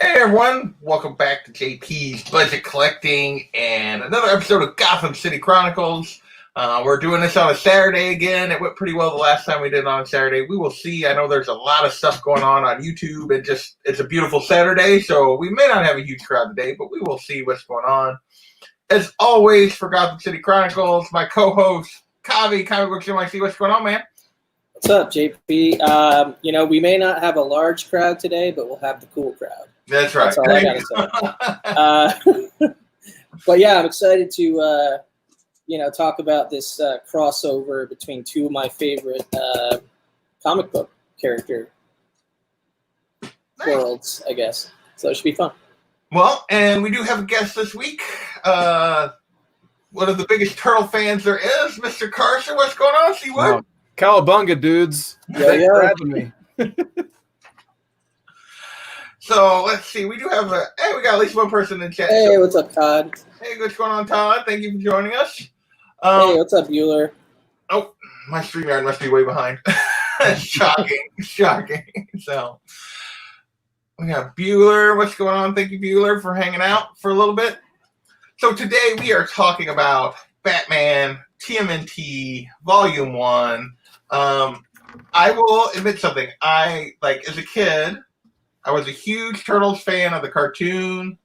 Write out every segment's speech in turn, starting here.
Hey everyone, welcome back to JP's Budget Collecting and another episode of Gotham City Chronicles. We're doing this on a Saturday again. It went pretty well the last time we did it on a Saturday. We will see. I know there's a lot of stuff going on YouTube. It's a beautiful Saturday, so we may not have a huge crowd today, but we will see what's going on. As always, for Gotham City Chronicles, my co-host, Kavi, Comic Books NYC. What's going on, man? What's up, JP? We may not have a large crowd today, but we'll have the cool crowd. That's right. That's all I gotta say. But yeah, I'm excited to talk about this crossover between two of my favorite comic book character worlds, I guess. So it should be fun. Well, and we do have a guest this week. One of the biggest Turtle fans there is, Mr. Carson. What's going on, Seawood? Oh, cowabunga, dudes. Thanks for having me. So let's see. We do have we got at least one person in chat. Hey, what's up, Todd? Hey, what's going on, Todd? Thank you for joining us. Hey, what's up, Bueller? Oh, my StreamYard must be way behind. Shocking. So we got Bueller. What's going on? Thank you, Bueller, for hanging out for a little bit. So today we are talking about Batman TMNT Volume 1. I will admit something. As a kid, I was a huge Turtles fan of the cartoon.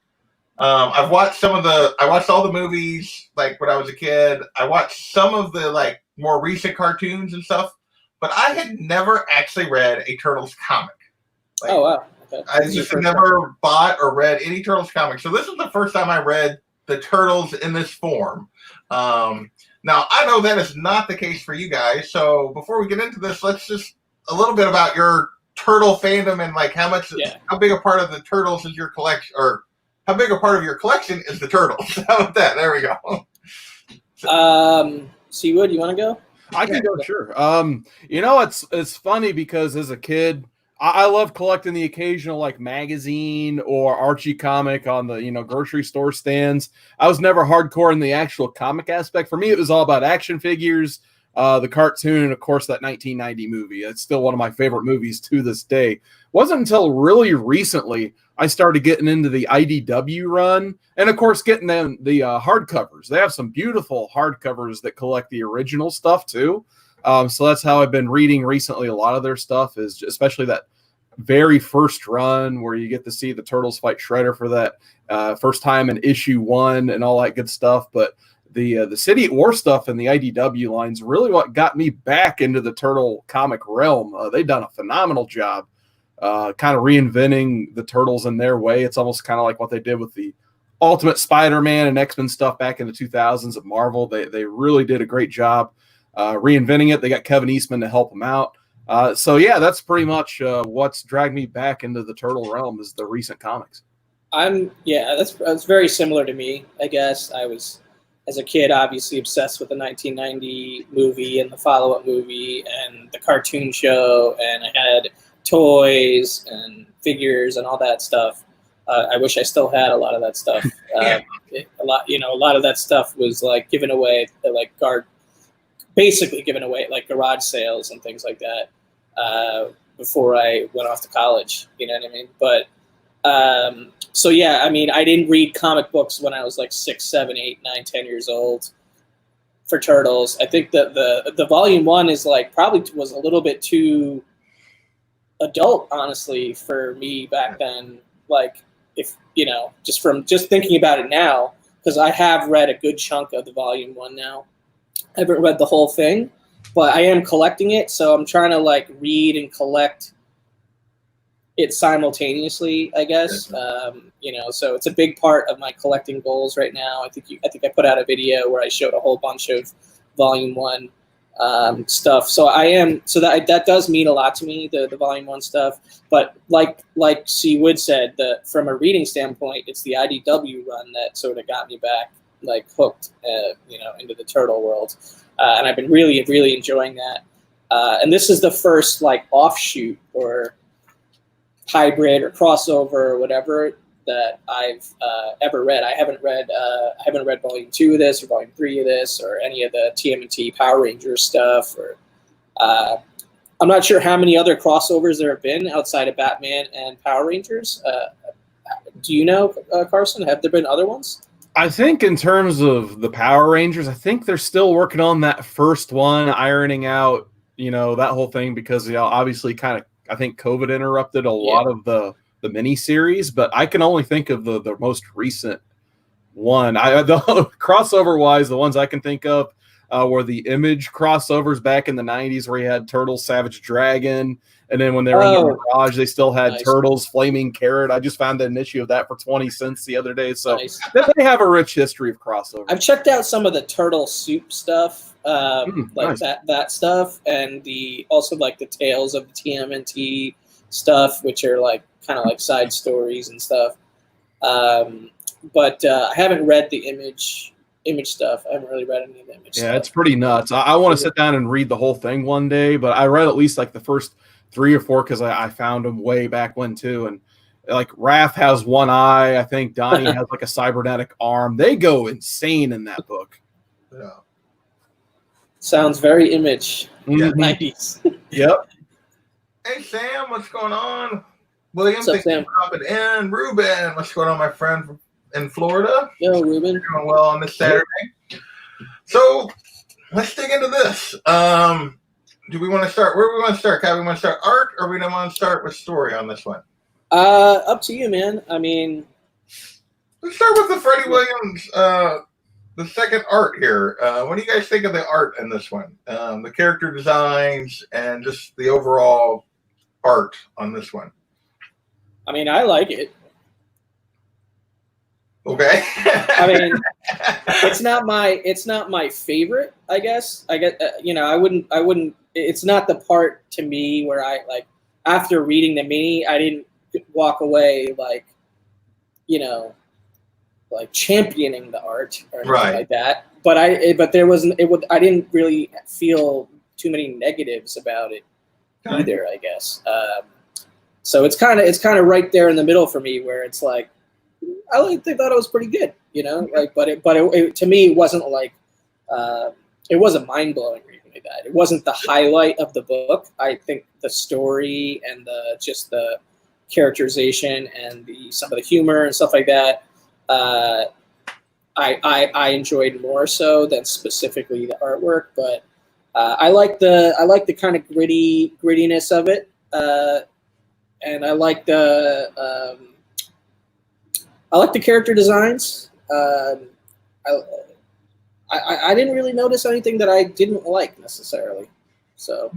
I watched all the movies when I was a kid. I watched some of the more recent cartoons and stuff, but I had never actually read a Turtles comic. Oh wow! Okay. I just never bought or read any Turtles comics. So this is the first time I read the Turtles in this form. Now I know that is not the case for you guys. So before we get into this, let's just a little bit about your Turtle fandom and how big a part of the Turtles is your collection, or how big a part of your collection is the Turtles? How about that? There we go. Seawood, you want to go? I can go, sure. It's funny because as a kid, I love collecting the occasional magazine or Archie comic on the grocery store stands. I was never hardcore in the actual comic aspect. For me, it was all about action figures, the cartoon, and of course that 1990 movie. It's still one of my favorite movies to this day. It wasn't until really recently I started getting into the IDW run, and of course getting them the hardcovers. They have some beautiful hardcovers that collect the original stuff too. So that's how I've been reading recently. A lot of their stuff is especially that very first run where you get to see the Turtles fight Shredder for that first time in issue 1 and all that good stuff. But the City at War stuff and the IDW lines really what got me back into the Turtle comic realm. They've done a phenomenal job kind of reinventing the Turtles in their way. It's almost kind of like what they did with the Ultimate Spider-Man and X-Men stuff back in the 2000s at Marvel. They really did a great job reinventing it. They got Kevin Eastman to help them out. So that's pretty much what's dragged me back into the Turtle realm is the recent comics. That's very similar to me. I guess I was, as a kid, obviously obsessed with the 1990 movie and the follow-up movie and the cartoon show, and I had toys and figures and all that stuff. I wish I still had a lot of that stuff. A lot of that stuff was given away, basically given away at garage sales and things like that before I went off to college. You know what I mean? But I didn't read comic books when I was 6, 7, 8, 9, 10 years old for Turtles. I think that the Volume 1 is probably was a little bit too adult, honestly, for me back then. Just thinking about it now, because I have read a good chunk of the Volume 1 now. I haven't read the whole thing, but I am collecting it, so I'm trying to read and collect it simultaneously, I guess. So it's a big part of my collecting goals right now. I think I put out a video where I showed a whole bunch of Volume 1 stuff. So that does mean a lot to me, the Volume 1 stuff. But like Seawood said, from a reading standpoint, it's the IDW run that sort of got me back hooked into the Turtle world. And I've been really, really enjoying that. And this is the first offshoot or hybrid or crossover or whatever that I've ever read. I haven't read Volume 2 of this or Volume 3 of this or any of the TMNT Power Rangers stuff. Or I'm not sure how many other crossovers there have been outside of Batman and Power Rangers. Do you know, Carson? Have there been other ones? I think in terms of the Power Rangers, I think they're still working on that first one, ironing out, that whole thing because, obviously kind of, I think COVID interrupted a lot of the mini series, but I can only think of the most recent one. The crossover wise, the ones I can think of were the Image crossovers back in the 90s where you had Turtles, Savage Dragon, and then when they were in the garage, they still had Turtles, Flaming Carrot. I just found an issue of that for 20 cents the other day. So they have a rich history of crossover. I've checked out some of the Turtle Soup stuff, that stuff, and also the Tales of the TMNT stuff, which are kind of like side stories and stuff. But I haven't read the image stuff. I haven't really read any of the image stuff. Yeah, it's pretty nuts. I want to sit down and read the whole thing one day, but I read at least the first 3 or 4 because I found them way back when too. And Raph has one eye. I think Donnie has a cybernetic arm. They go insane in that book. Yeah. Sounds very Image. Mm-hmm. 90s. Yep. Hey Sam, what's going on? William, what's up, thank you Sam? for dropping in. Ruben, what's going on, my friend in Florida? Yo, Ruben. You're doing well on this Saturday. So let's dig into this. Do we want to start? Where do we want to start? Kevin, we want to start art, or we don't want to start with story on this one? Up to you, man. I mean, let's start with the Freddie Williams, the second art here. What do you guys think of the art in this one? The character designs and just the overall art on this one. I mean, I like it. Okay. I mean, it's not my favorite, I guess. I wouldn't. It's not the part to me where I after reading the mini, I didn't walk away championing the art or anything like that. But I didn't really feel too many negatives about it either, I guess. So it's kind of right there in the middle for me, where it's I thought it was pretty good, but it to me it wasn't it wasn't mind blowing or anything like that. It wasn't the highlight of the book. I think the story and just the characterization and some of the humor and stuff like that, I enjoyed more so than specifically the artwork. But I like the kind of grittiness of it, and I like the character designs. I didn't really notice anything that I didn't like necessarily. So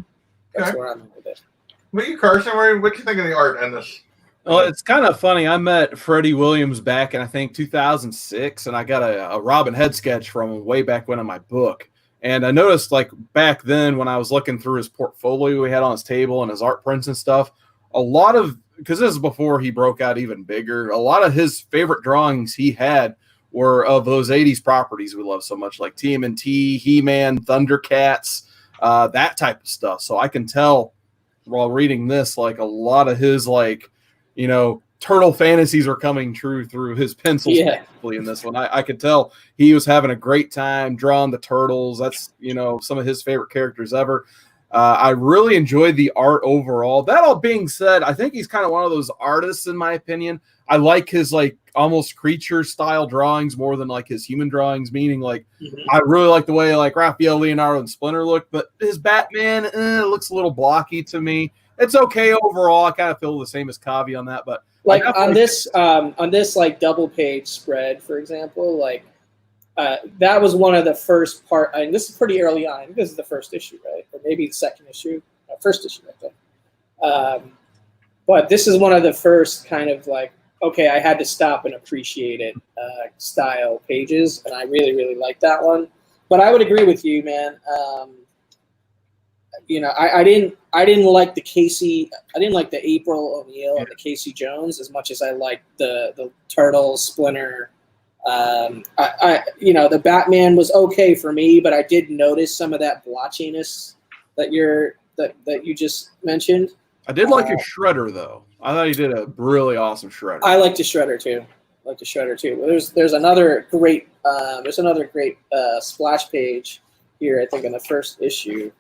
that's where I'm at with it. What you, Carson? What do you think of the art in this? Well, it's kind of funny. I met Freddie Williams back in, I think, 2006, and I got a Robin Hood sketch from him way back when in my book. And I noticed, back then when I was looking through his portfolio he had on his table and his art prints and stuff, a lot of, because this is before he broke out even bigger, a lot of his favorite drawings he had were of those 80s properties we love so much, like TMNT, He-Man, Thundercats, that type of stuff. So I can tell while reading this, a lot of his, turtle fantasies are coming true through his pencils. Yeah. In this one, I could tell he was having a great time drawing the turtles. That's, some of his favorite characters ever. I really enjoyed the art overall. That all being said, I think he's kind of one of those artists, in my opinion. I like his almost creature style drawings more than his human drawings, meaning I really like the way Raphael, Leonardo, and Splinter look, but his Batman looks a little blocky to me. It's okay overall. I kind of feel the same as Kavi on that, but on this double page spread, for example, that was one of the first part. I mean, this is pretty early on. I think this is the first issue, right? Or maybe the second issue. First issue, I think. But this is one of the first kind of okay, I had to stop and appreciate it style pages, and I really, really like that one. But I would agree with you, man. I didn't like the Casey. I didn't like the April O'Neil and the Casey Jones as much as I liked the Turtles, Splinter. The Batman was okay for me, but I did notice some of that blotchiness that you just mentioned. I did like your Shredder though. I thought he did a really awesome Shredder. I like the Shredder too. There's another great splash page here. I think in the first issue.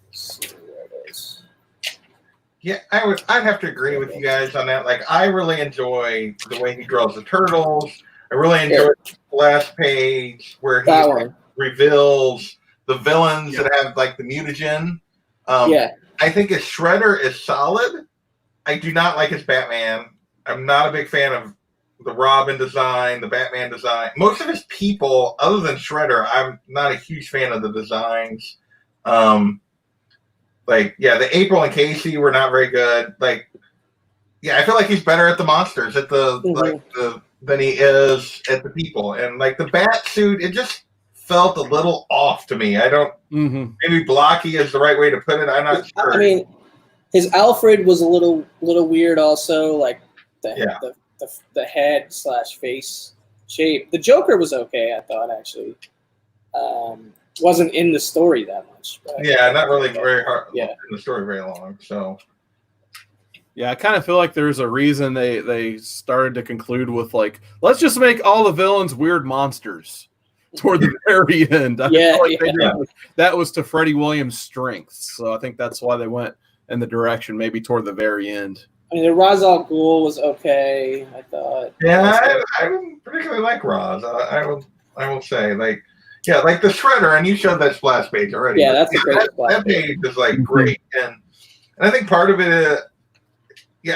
Let's see where it is. Yeah, I'd have to agree with you guys on that. Like, I really enjoy the way he draws the turtles. I really enjoy the last page where he reveals the villains that have like the mutagen. I think his Shredder is solid. I do not like his Batman. I'm not a big fan of the Robin design, the Batman design. Most of his people, other than Shredder, I'm not a huge fan of the designs. The April and Casey were not very good. I feel like he's better at the monsters, at than he is at the people. And like the bat suit, it just felt a little off to me. I don't. Maybe blocky is the right way to put it. I'm not sure. I mean, his Alfred was a little weird, also. Like the head / face shape. The Joker was okay, I thought, actually. Wasn't in the story that much. But not really very hard in the story very long. So I kind of feel like there's a reason they started to conclude with like, let's just make all the villains weird monsters toward the very end. I feel like that was to Freddie Williams' strengths. So I think that's why they went in the direction maybe toward the very end. I mean, the Ra's al Ghul was okay, I thought. Yeah, I didn't particularly like Ra's. I will say, like the Shredder, and you showed that splash page already. Yeah, that's a great splash that page is like great, and I think part of it is,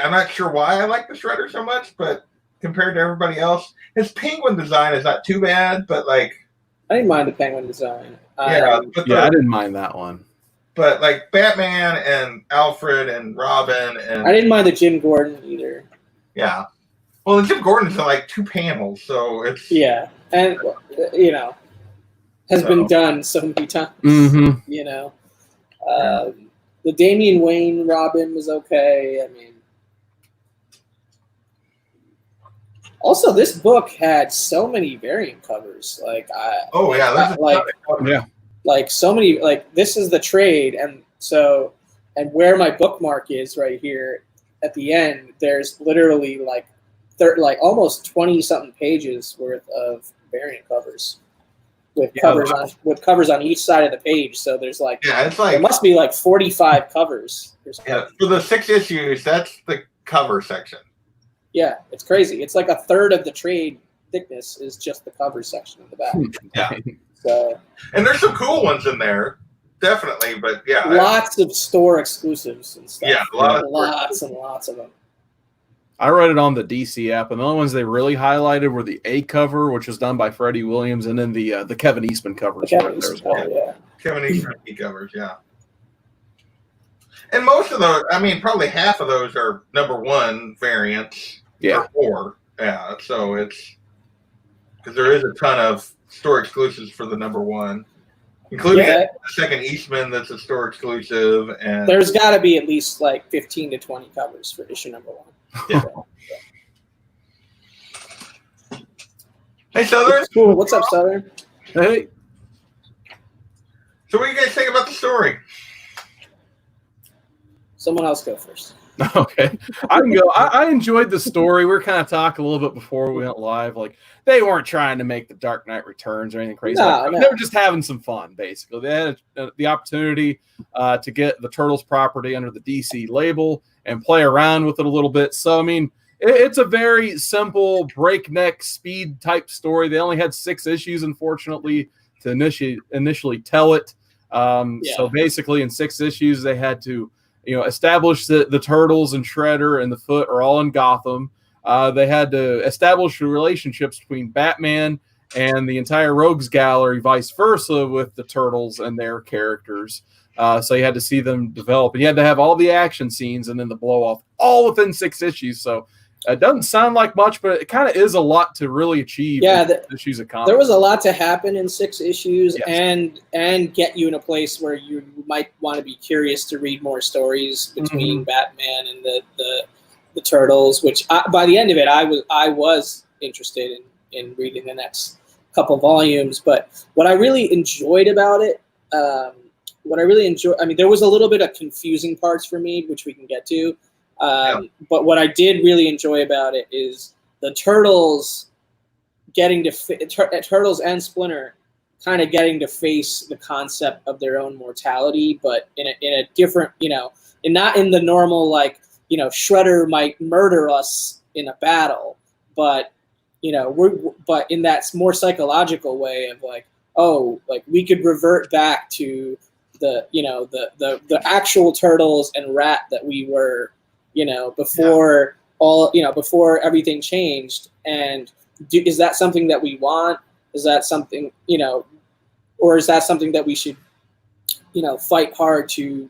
I'm not sure why I like the Shredder so much, but compared to everybody else, his penguin design is not too bad, but like I didn't mind the penguin design. I didn't mind that one. But like Batman and Alfred and Robin, and I didn't mind the Jim Gordon either. Yeah, well, the Jim Gordon's in like 2 panels, so it's and has been done so many times. The Damian Wayne Robin was okay. I mean, also this book had so many variant covers. Like like so many. Like this is the trade, and where my bookmark is right here at the end. There's literally like almost 20-something pages worth of variant covers. With covers on each side of the page, so there's there must be like 45 covers. Yeah, for the 6 issues, that's the cover section. Yeah, it's crazy. It's like a third of the trade thickness is just the cover section in the back. So, and there's some cool ones in there, definitely. But lots of store exclusives and stuff. Yeah, lots and lots of them. I read it on the DC app, and the only ones they really highlighted were the A cover, which was done by Freddie Williams, and then the Kevin Eastman covers were in there as well. Kevin Eastman covers, and most of those, I mean, probably half of those are #1 variants. Or 4. So it's because there is a ton of store exclusives for the #1, including the second Eastman that's a store exclusive, and there's got to be at least like 15 to 20 covers for issue #1. Hey, Southern. Cool. What's up, Southern? Hey. So what do you guys think about the story? Someone else go first. Okay. I can go. I enjoyed the story. We were kind of talking a little bit before we went live. Like, they weren't trying to make the Dark Knight Returns or anything crazy. No. They were just having some fun, basically. They had the opportunity to get the Turtles property under the DC label and play around with it a little bit. So, I mean, it's a very simple breakneck speed type story. They only had 6 issues, unfortunately, to initially tell it. So basically in 6 issues, they had to, establish that the Turtles and Shredder and the Foot are all in Gotham. They had to establish the relationships between Batman and the entire Rogues Gallery, vice versa, with the Turtles and their characters. So you had to see them develop, and you had to have all the action scenes and then the blow off all within 6 issues. So it doesn't sound like much, but it kind of is a lot to really achieve. Issues accomplished. There was a lot to happen in 6 issues, and get you in a place where you might want to be curious to read more stories between Batman and the Turtles. Which by the end of it, I was interested in reading the next couple volumes. But what I really enjoyed about it. I mean, there was a little bit of confusing parts for me, which we can get to. But what I did really enjoy about it is the Turtles getting to Turtles and Splinter kind of getting to face the concept of their own mortality, but in a different, and not in the normal, like, Shredder might murder us in a battle, but but in that more psychological way of like, oh, like we could revert back to the actual turtles and rat that we were, before before everything changed. And is that something that we want? Is that something, or is that something that we should, fight hard to,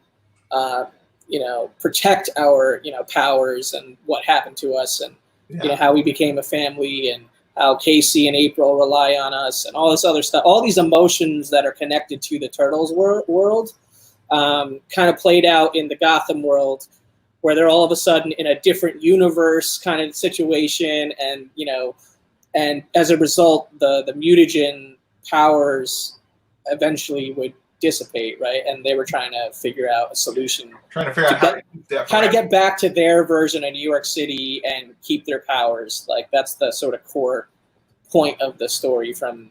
protect our, powers and what happened to us, and how we became a family, and how Casey and April rely on us, and all this other stuff, all these emotions that are connected to the Turtles world, kind of played out in the Gotham world, where they're all of a sudden in a different universe kind of situation, and and as a result, the mutagen powers eventually would dissipate, right? And they were trying to figure out a solution, Trying to figure out how to get back to their version of New York City and keep their powers. Like, that's the sort of core point of the story from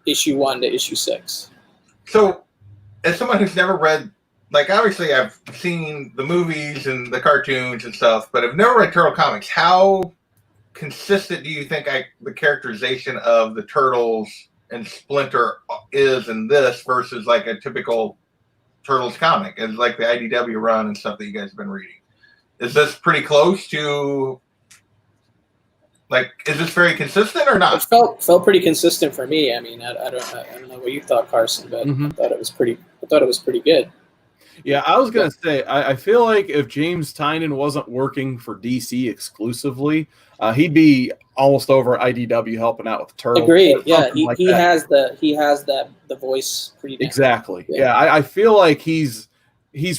issue 1 to issue 6. So, as someone who's never read, like, obviously I've seen the movies and the cartoons and stuff, but I've never read Turtle comics. How consistent do you think the characterization of the Turtles and Splinter is in this versus like a typical Turtles comic, and like the IDW run and stuff that you guys have been reading? Is this pretty close to, like, is this very consistent or not? It felt pretty consistent for me. I mean, I don't know what you thought, Carson, but I thought it was pretty good. Yeah, I was going to say, I feel like if James Tynion wasn't working for DC exclusively, he'd be almost over IDW helping out with the Turtles. Agreed. Yeah, he has the voice pretty down. Exactly. Yeah, I feel like he's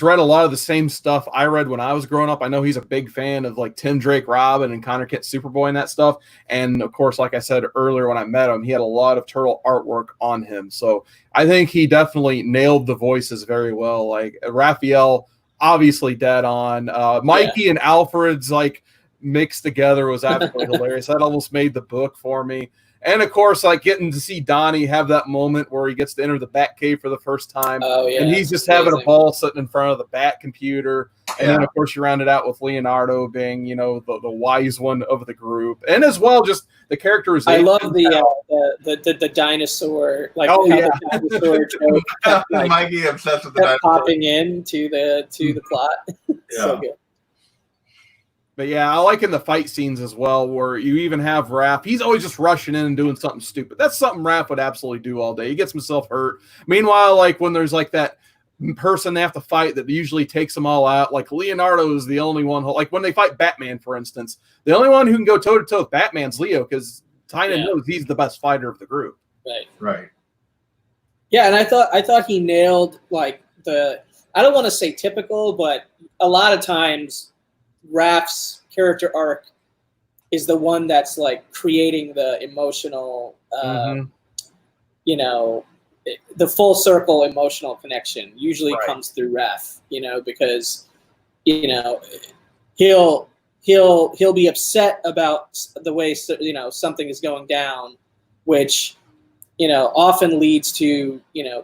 read a lot of the same stuff I read when I was growing up. I know he's a big fan of like Tim Drake Robin and Connor Kent Superboy and that stuff. And of course, like I said earlier when I met him, he had a lot of Turtle artwork on him. So I think he definitely nailed the voices very well. Like Raphael, obviously dead on. Mikey and Alfred's like mixed together was absolutely hilarious. That almost made the book for me. And of course, like getting to see Donnie have that moment where he gets to enter the Batcave for the first time. Oh, yeah. And he's just having a ball sitting in front of the Bat computer. And then, of course, you round it out with Leonardo being, the wise one of the group. And as well, just the characterization. I love the dinosaur. Like, the dinosaur joke. Like, Mikey obsessed with the dinosaur. Popping into the plot. So good. But yeah, I like in the fight scenes as well, where you even have Raph. He's always just rushing in and doing something stupid. That's something Raph would absolutely do all day. He gets himself hurt. Meanwhile, like when there's like that person they have to fight that usually takes them all out, like Leonardo is the only one. Like when they fight Batman, for instance, the only one who can go toe to toe with Batman's Leo, because Tynion knows he's the best fighter of the group. Right. Yeah, and I thought he nailed like I don't want to say typical, but a lot of times Raph's character arc is the one that's like creating the emotional, the full circle emotional connection usually comes through Raph, because, he'll be upset about the way, something is going down, which, often leads to,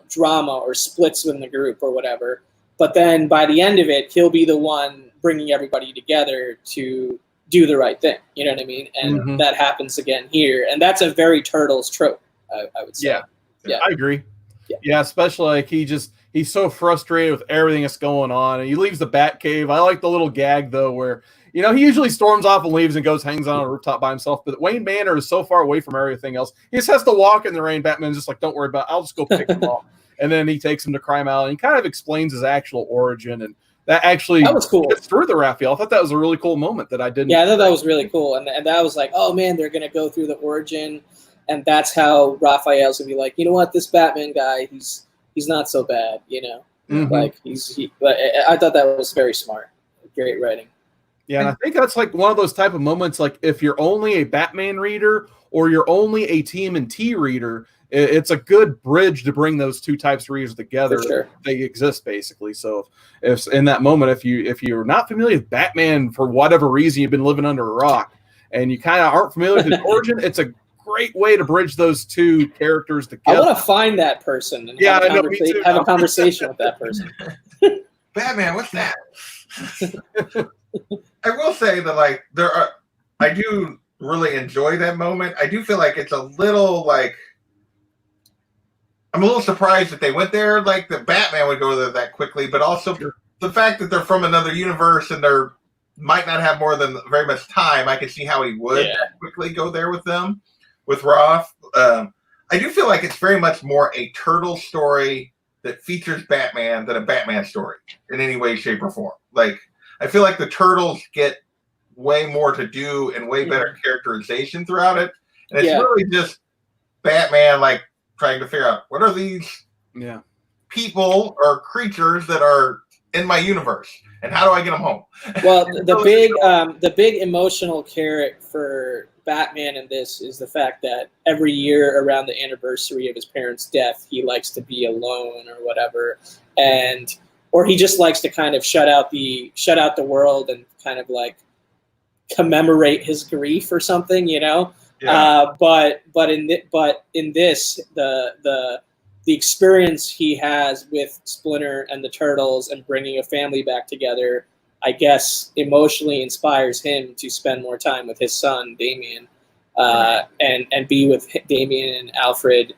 drama or splits in the group or whatever. But then by the end of it, he'll be the one bringing everybody together to do the right thing. You know what I mean? And that happens again here. And that's a very Turtles trope, I would say. Yeah, I agree. Yeah, especially like he's so frustrated with everything that's going on. And he leaves the Batcave. I like the little gag, though, where, he usually storms off and leaves and hangs on a rooftop by himself. But Wayne Manor is so far away from everything else. He just has to walk in the rain. Batman's just like, don't worry about it. I'll just go pick him up. And then he takes him to Crime Alley and kind of explains his actual origin. And that was cool. Gets through the Raphael. I thought that was a really cool moment that I didn't. Yeah, I thought that was really cool. And that was like, oh man, they're going to go through the origin. And that's how Raphael's going to be like, you know what, this Batman guy, he's not so bad, Like I thought that was very smart. Great writing. Yeah, and I think that's like one of those type of moments, like if you're only a Batman reader or you're only a TMNT reader, it's a good bridge to bring those two types of readers together. For sure. They exist basically. So if in that moment, if you're not familiar with Batman for whatever reason, you've been living under a rock and you kind of aren't familiar with his origin, it's a great way to bridge those two characters I together. want to find that person and Yeah, have, I know, me too. have a conversation with that person. Batman, what's that? I will say that like I do really enjoy that moment. I do feel like it's a little like I'm a little surprised that they went there, like that Batman would go there that quickly, but also the fact that they're from another universe and they're might not have more than very much time. I can see how he would quickly go there with them, with Roth. I do feel like it's very much more a turtle story that features Batman than a Batman story in any way, shape, or form. Like, I feel like the turtles get way more to do and way better characterization throughout it. And it's really just Batman, like, trying to figure out what are these people or creatures that are in my universe, and how do I get them home? Well, the big emotional carrot for Batman in this is the fact that every year around the anniversary of his parents' death, he likes to be alone or whatever, or he just likes to kind of shut out the world and kind of like commemorate his grief or something, you know. Yeah. But in this, the experience he has with Splinter and the Turtles and bringing a family back together, I guess, emotionally inspires him to spend more time with his son, Damian, and be with Damian and Alfred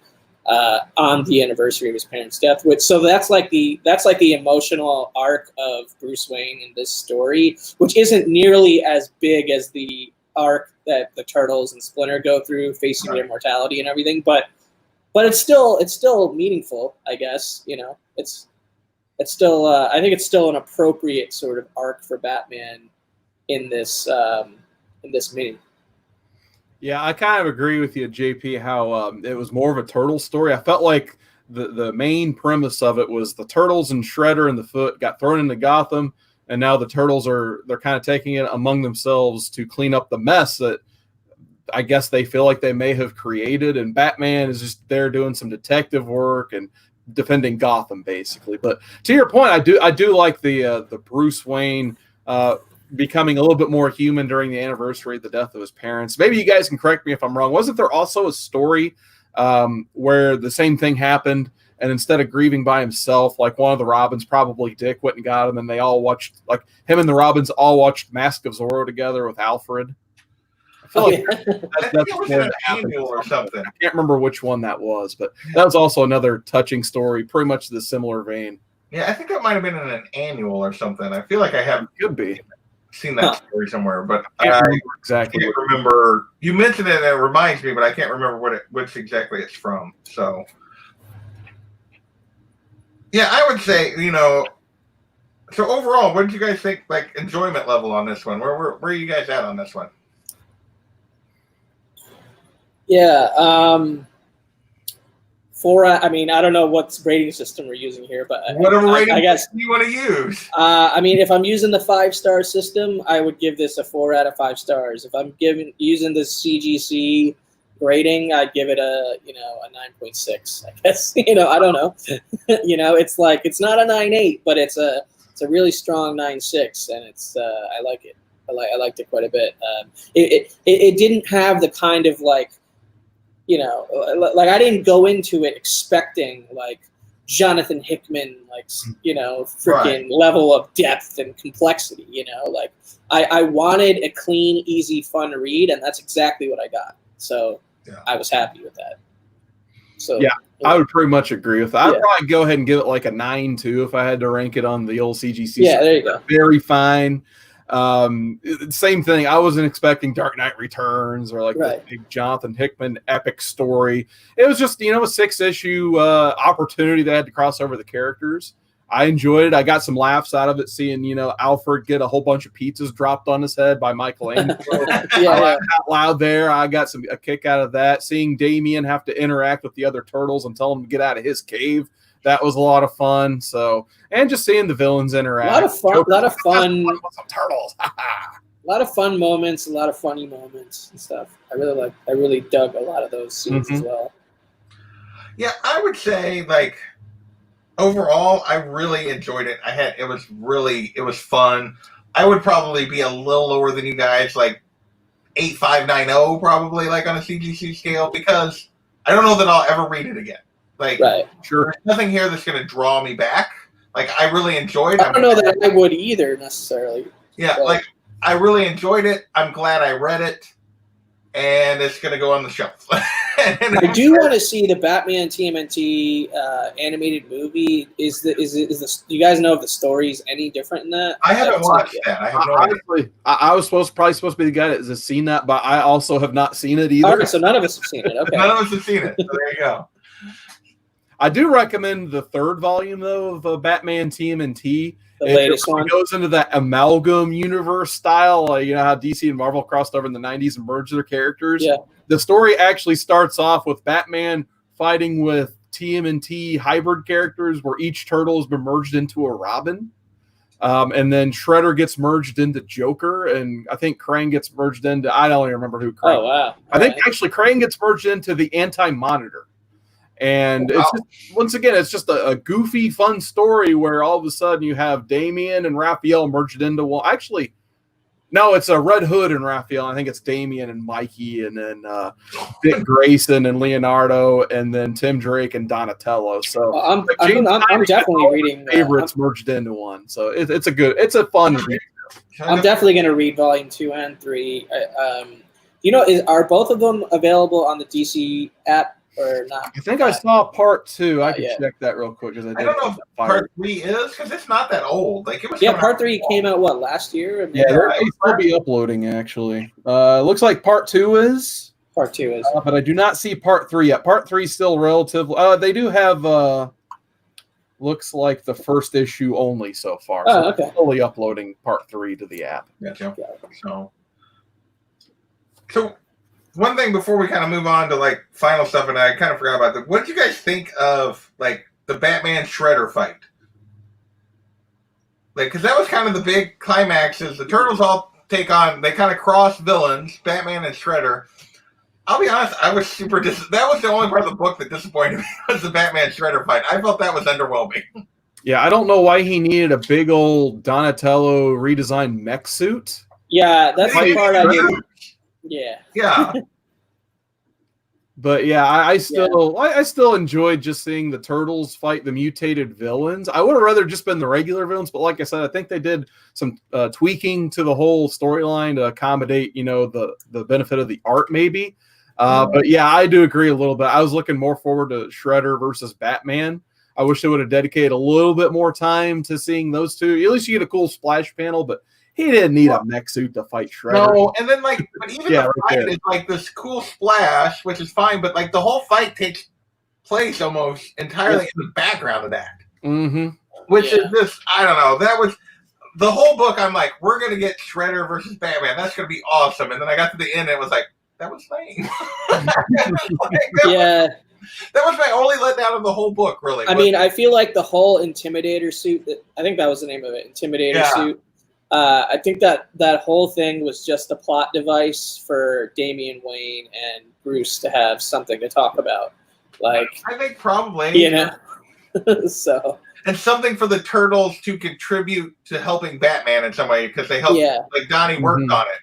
on the anniversary of his parents' death. So that's like the emotional arc of Bruce Wayne in this story, which isn't nearly as big as the arc that the Turtles and Splinter go through, facing their mortality and everything, but it's still meaningful, I guess. You know, it's still I think it's still an appropriate sort of arc for Batman in this mini. Yeah, I kind of agree with you, JP. How it was more of a turtle story. I felt like the main premise of it was the Turtles and Shredder and the Foot got thrown into Gotham, and now the Turtles they're kind of taking it among themselves to clean up the mess that I guess they feel like they may have created, and Batman is just there doing some detective work and defending Gotham, basically. But to your point, I do like the Bruce Wayne becoming a little bit more human during the anniversary of the death of his parents. Maybe you guys can correct me if I'm wrong. Wasn't there also a story where the same thing happened, and instead of grieving by himself, like one of the Robins, probably Dick, went and got him, and they all watched, like him and the Robins all watched Mask of Zorro together with Alfred? I think it was an annual or something. I can't remember which one that was, but that was also another touching story, pretty much the similar vein. Yeah, I think that might have been in an annual or something. I feel like I have seen that story somewhere, but I can't remember. You mentioned it, and it reminds me, but I can't remember which exactly it's from. So, yeah, I would say, you know. So overall, what did you guys think? Like enjoyment level on this one? Where are you guys at on this one? Yeah, I mean, I don't know what rating system we're using here, but whatever rating I guess you want to use. I mean, if I'm using the 5-star system, I would give this a 4 out of 5 stars. If I'm using the CGC grading, I'd give it a 9.6. I guess I don't know. It's like it's not a 9.8, but it's a really strong 9.6, and it's I like it. I liked it quite a bit. It didn't have the kind of like. Like I didn't go into it expecting like Jonathan Hickman, like, freaking level of depth and complexity, like I wanted a clean, easy, fun read, and that's exactly what I got. So I was happy with that. So I would pretty much agree with that. I'd probably go ahead and give it like a 9 too if I had to rank it on the old CGC. Yeah, there you go. Very fine. Same thing. I wasn't expecting Dark Knight Returns or like the big Jonathan Hickman epic story. It was just, a 6-issue opportunity that had to cross over the characters. I enjoyed it. I got some laughs out of it, seeing, Alfred get a whole bunch of pizzas dropped on his head by Michelangelo. I laughed out loud there. I got a kick out of that. Seeing Damian have to interact with the other turtles and tell them to get out of his cave. That was a lot of fun. So, and just seeing the villains interact. A lot of fun. With some turtles. A lot of fun moments, a lot of funny moments and stuff. I really dug a lot of those scenes as well. Yeah, I would say like overall, I really enjoyed it. It was fun. I would probably be a little lower than you guys. Like 8590 probably, like on a CGC scale, because I don't know that I'll ever read it again. Like, Right. Sure. there's nothing here that's going to draw me back. Like, I really enjoyed it. I don't know that I would either necessarily. Yeah, but- like, I really enjoyed it. I'm glad I read it. And it's going to go on the shelf. I do want to see the Batman TMNT animated movie. Is the do you guys know if the story's any different in that? I haven't watched that. I have no idea. Honestly, I was probably supposed to be the guy that has seen that, but I also have not seen it either. All right, so none of us have seen it. Okay. None of us have seen it. So there you go. I do recommend the third volume though of Batman TMNT. The latest one. It goes into that amalgam universe style, like, you know how DC and Marvel crossed over in the 90s and merged their characters. Yeah. The story actually starts off with Batman fighting with TMNT hybrid characters, where each turtle has been merged into a Robin. And then Shredder gets merged into Joker, and I think Krang gets merged into, I don't even remember who Krang. Oh wow! I think actually Krang gets merged into the Anti-Monitor. And it's just, once again, it's just a goofy, fun story where all of a sudden you have Damian and Raphael merged into one. Actually, no, it's a Red Hood and Raphael. I think it's Damian and Mikey, and then Dick Grayson and Leonardo, and then Tim Drake and Donatello. So I'm definitely reading favorites merged into one. So it's a fun read. I'm definitely going to read volume 2 and 3. Are both of them available on the DC app or not? I think I saw part 2. I can yeah. check that real quick because I don't know if part 3 is, because it's not that old. Like, it was part 3 came out last year? Yeah, they will be uploading actually. Looks like part 2 is. Part 2 is. But I do not see part 3 yet. Part 3 is still relatively. They do have. Looks like the first issue only so far. Oh, okay. Fully uploading part 3 to the app. Gotcha. So one thing before we kind of move on to like final stuff, and I kind of forgot about that. What did you guys think of like the Batman Shredder fight? Like, because that was kind of the big climax. Is the Turtles all take on? They kind of cross villains, Batman and Shredder. I'll be honest, I was super that was the only part of the book that disappointed me, was the Batman Shredder fight. I felt that was underwhelming. Yeah, I don't know why he needed a big old Donatello redesigned mech suit. Yeah, that's the part I didn't. Yeah. Yeah. But yeah, I still enjoyed just seeing the Turtles fight the mutated villains. I would have rather just been the regular villains, but like I said, I think they did some tweaking to the whole storyline to accommodate, the benefit of the art maybe. But yeah, I do agree a little bit. I was looking more forward to Shredder versus Batman. I wish they would have dedicated a little bit more time to seeing those two. At least you get a cool splash panel, but he didn't need a mech suit to fight Shredder. No, and then but even the fight is like this cool splash, which is fine, but like the whole fight takes place almost entirely in the background of that. Mm-hmm. Which is just, I don't know. That was the whole book. I'm like, we're gonna get Shredder versus Batman. That's gonna be awesome. And then I got to the end, and it was like, that was lame. That was my only letdown of the whole book, really. I mean, I feel like the whole Intimidator suit, I think that was the name of it, Intimidator suit. I think that whole thing was just a plot device for Damian Wayne and Bruce to have something to talk about. Like, I think probably. So. And something for the Turtles to contribute to helping Batman in some way, because they helped. Yeah. Like, Donnie worked on it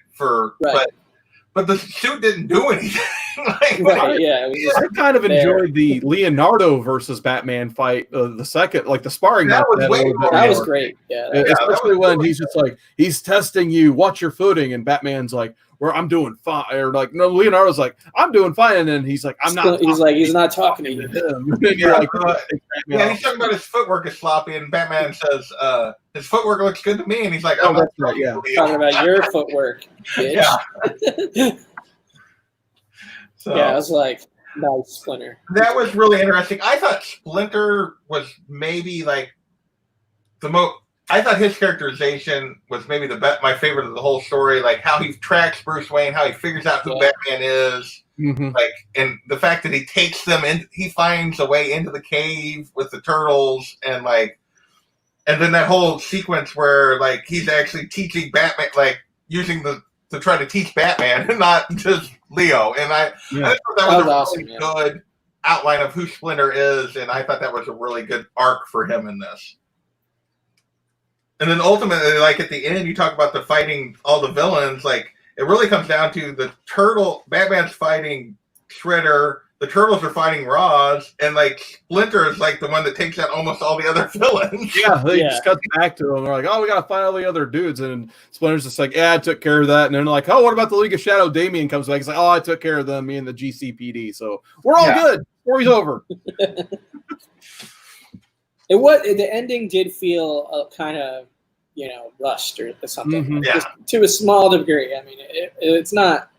but the suit didn't do anything. I kind of enjoyed the Leonardo versus Batman fight, the second, like the sparring. That was great. Yeah, especially when he's just like, he's testing you, watch your footing, and Batman's like, "Where I'm doing fine," or like, no, Leonardo's like, "I'm doing fine," and then he's like, "I'm not." He's not talking to you. He's talking about his footwork is sloppy, and Batman says, "His footwork looks good to me," and he's like, "Oh, that's right, yeah." Talking about your footwork, bitch. Yeah. So, I was like, nice, Splinter. That was really interesting. I thought Splinter was maybe like the most. I thought his characterization was maybe my favorite of the whole story. Like how he tracks Bruce Wayne, how he figures out who Batman is, like, and the fact that he takes them in. He finds a way into the cave with the Turtles, and then that whole sequence where like he's actually teaching Batman, like using to try to teach Batman and not just Leo. And I thought that was a awesome, really good outline of who Splinter is, and I thought that was a really good arc for him in this. And then ultimately, like at the end, you talk about the fighting all the villains. Like it really comes down to Batman's fighting Shredder, the Turtles are fighting Roz, and like Splinter is like the one that takes out almost all the other villains. Yeah, they just cut back to them. They're like, "Oh, we gotta find all the other dudes," and Splinter's just like, "Yeah, I took care of that." And then they're like, "Oh, what about the League of Shadow?" Damian comes back. He's like, "Oh, I took care of them. Me and the GCPD. So we're all good. Story's over." The ending did feel kind of rushed or something, Mm-hmm. just to a small degree. I mean, it's not.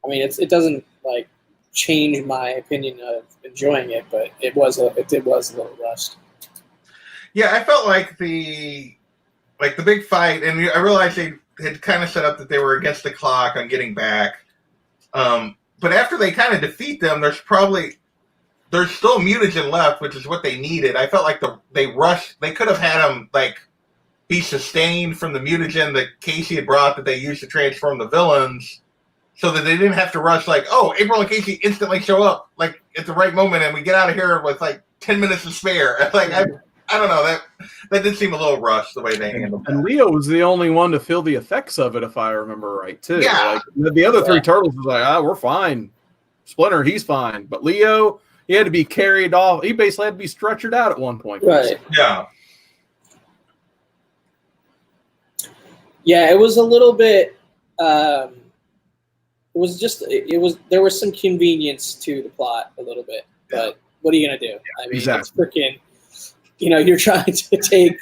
I mean, it doesn't like change my opinion of enjoying it, but it was a little rushed. Yeah, I felt like the big fight, and I realized they had kind of set up that they were against the clock on getting back. But after they kind of defeat them, there's still mutagen left, which is what they needed. I felt like they rushed. They could have had him like be sustained from the mutagen that Casey had brought that they used to transform the villains, so that they didn't have to rush. Like, oh, April and Casey instantly show up like at the right moment, and we get out of here with like 10 minutes to spare. Like, I don't know, that did seem a little rushed the way they handled it. And Leo was the only one to feel the effects of it, if I remember right, too. Yeah. Like, the other three turtles was like, we're fine. Splinter, he's fine. But Leo, he had to be carried off. He basically had to be stretchered out at one point. Right. Yeah. Yeah, it was a little bit. There was some convenience to the plot a little bit, but what are you gonna do? I mean, It's freaking. You're trying to take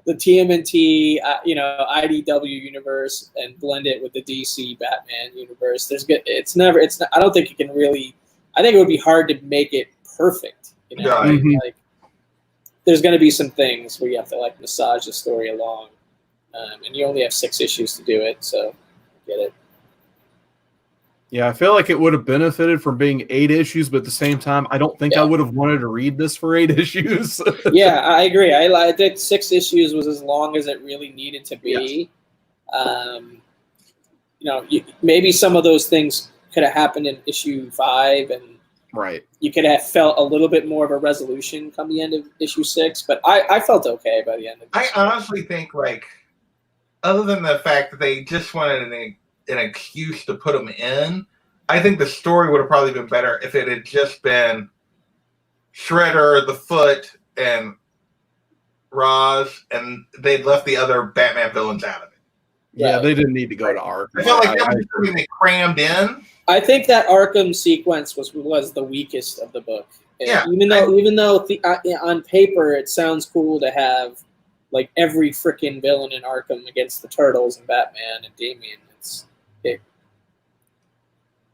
the TMNT, IDW universe and blend it with the DC Batman universe. I don't think you can really. I think it would be hard to make it perfect. Like there's going to be some things where you have to like massage the story along, and you only have 6 issues to do it. So, get it. Yeah, I feel like it would have benefited from being 8 issues, but at the same time, I don't think I would have wanted to read this for 8 issues. Yeah, I agree. I think 6 issues was as long as it really needed to be. Maybe some of those things could have happened in issue 5, and you could have felt a little bit more of a resolution come the end of issue 6. But I felt okay by the end of I honestly think, like, other than the fact that they just wanted an excuse to put them in, I think the story would have probably been better if it had just been Shredder, the Foot, and Roz, and they'd left the other Batman villains out of it. Yeah, they didn't need to go to Arkham. I felt like that was something they crammed in. I think that Arkham sequence was the weakest of the book. Yeah, even though on paper it sounds cool to have like every freaking villain in Arkham against the Turtles and Batman and Damian.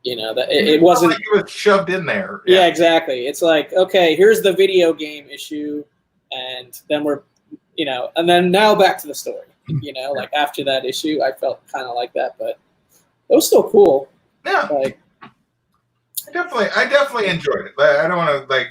It wasn't like it was shoved in there. Yeah, exactly. It's like, okay, here's the video game issue, and then and then now back to the story. Like after that issue, I felt kind of like that, but it was still cool. Yeah, like I definitely enjoyed it. I don't want to like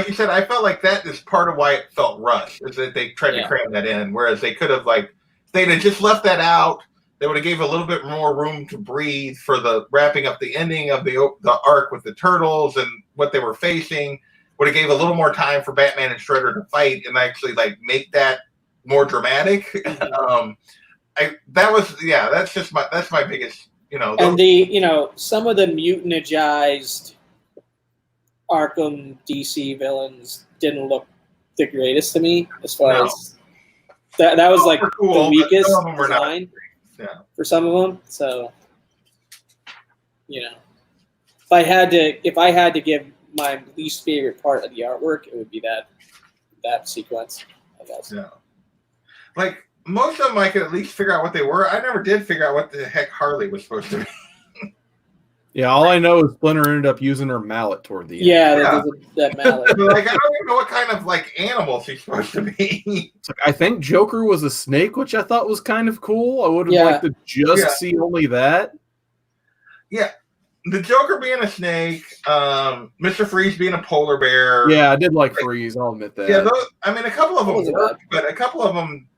you said, I felt like that is part of why it felt rushed, is that they tried to cram that in, whereas they could have if they'd have just left that out, they would have gave a little bit more room to breathe for the wrapping up the ending of the arc with the Turtles and what they were facing. Would have gave a little more time for Batman and Shredder to fight and actually make that more dramatic. That's my biggest, And some of the mutantized Arkham DC villains didn't look the greatest to me, as far as that was like cool, the weakest design for some of them. So, if I had to give my least favorite part of the artwork, it would be that sequence, I guess. Yeah. Like most of them, I could at least figure out what they were. I never did figure out what the heck Harley was supposed to be. Yeah, all I know is Splinter ended up using her mallet toward the end. Yeah. That mallet. I don't even know what kind of animal she's supposed to be. I think Joker was a snake, which I thought was kind of cool. I would have liked to just see only that. Yeah. The Joker being a snake, Mr. Freeze being a polar bear. Yeah, I did like Freeze, I'll admit that. Yeah, a couple of them worked, but a couple of them,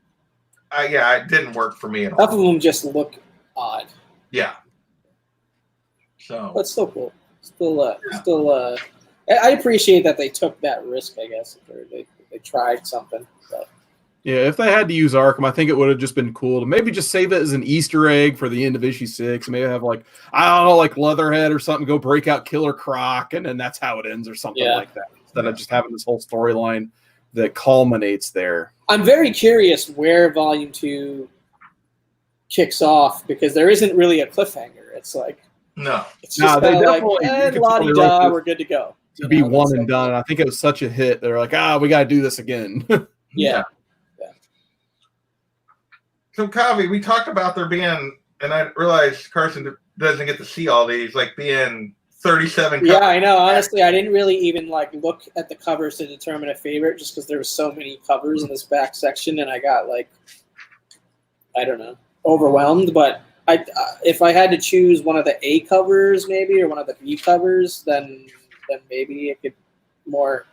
it didn't work for me at all. Half of them just look odd. Yeah. So, but still cool. I appreciate that they took that risk. I guess or they tried something. But. Yeah, if they had to use Arkham, I think it would have just been cool to maybe just save it as an Easter egg for the end of issue 6. Maybe have like, I don't know, like Leatherhead or something, go break out Killer Croc, and then that's how it ends or something like that. Instead of just having this whole storyline that culminates there. I'm very curious where Volume 2 kicks off, because there isn't really a cliffhanger. It's like, No. it's just they like, definitely- you and could la di totally da, write we're good to go. to be one and done. I think it was such a hit. They're like, we got to do this again. Yeah. So, Kavi, we talked about there being, and I realized Carson doesn't get to see all these, like being 37 Yeah, I know. Honestly, I didn't really even like look at the covers to determine a favorite, just because there were so many covers in this back section, and I got like, I don't know, overwhelmed. But if I had to choose one of the A covers, maybe, or one of the B covers, then maybe it could more.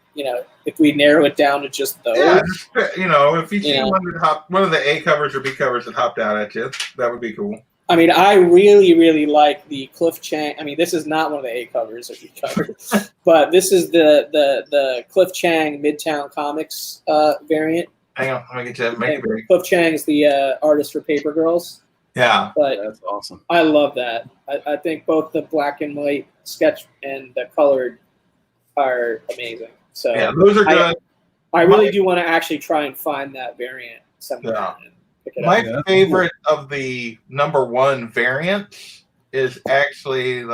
If we narrow it down to just those. Yeah, if you see one of the A covers or B covers that hopped out at you, that would be cool. I mean, I really, really like the Cliff Chang. I mean, this is not one of the A covers or B covers, but this is the Cliff Chang Midtown Comics variant. Hang on, let me get you. Make it big. Cliff Chang is the artist for Paper Girls. Yeah, but that's awesome. I love that. I think both the black and white sketch and the colored are amazing. So yeah, those are good. I really do want to actually try and find that variant somewhere. Yeah. And pick it My up. favorite of the #1 variants is actually